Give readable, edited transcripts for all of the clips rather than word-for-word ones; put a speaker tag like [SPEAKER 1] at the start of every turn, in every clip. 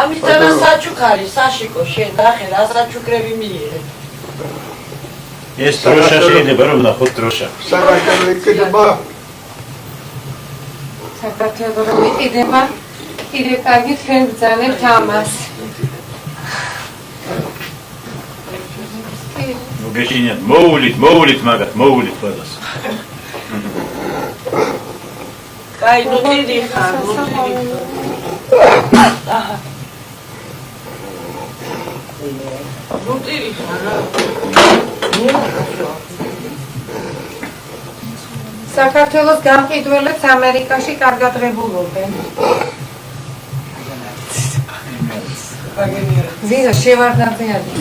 [SPEAKER 1] ამისთანა საჩუქარი, საშიკო, შენ დახე, რა საჩუქრები მიიღე.
[SPEAKER 2] ეს დროშა შეიძლება რომ ნახოთ დროშა.
[SPEAKER 3] საქართველოს იქნება.
[SPEAKER 4] საქართველოს რომ იყიდება, კიდევ კარგით ჩვენ ვბრძანებთ ამას.
[SPEAKER 2] მოგეშინიათ, მოულით მაგათ, მოულით ყველას.
[SPEAKER 1] კაი, ნუ დიდი ხარ, ნუ დიდი. ნუ დიდი ხარ.
[SPEAKER 4] საქართველოს გამყიდველებს ამერიკაში კარგად ღებულობენ. ზიზა შევარდნაძე არის.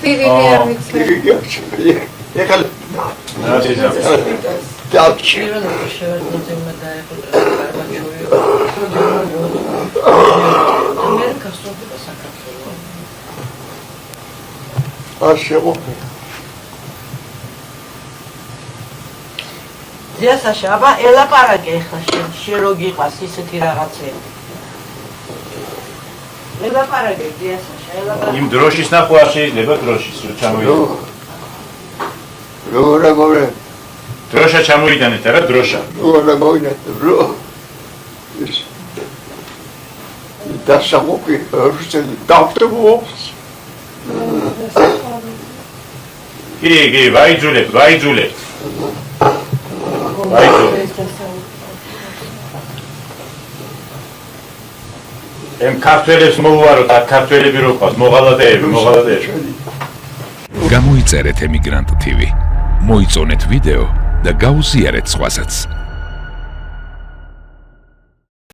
[SPEAKER 4] პირინი არ ვიცი.
[SPEAKER 3] ეხლა
[SPEAKER 2] რა შეიძლება?
[SPEAKER 3] დაბჭი. აშეღო.
[SPEAKER 1] დიასაშა, აბა ელაპარაკე ხა შენ რო გიყვას ისეთი რაღაცები. ელაპარაკე დიასაშა, ელაპარაკე.
[SPEAKER 2] იმ დროშის ნახვა არ შეიძლება დროშის რო ჩამოიტანო.
[SPEAKER 3] როგორ
[SPEAKER 2] დროშა ჩამოიტანეთ რა დროშა.
[SPEAKER 3] როგორ მოინათ რო. დასამოკი რუსელი დავტებობს.
[SPEAKER 2] კი, ვაიძულეთ. Em ქართველებს მოუვაროთ, აქ ქართველები რო ყავს, მოღალატეები.
[SPEAKER 5] გამოიწერეთ emigrant TV. მოიწონეთ ვიდეო და გაუზიარეთ სხვასაც.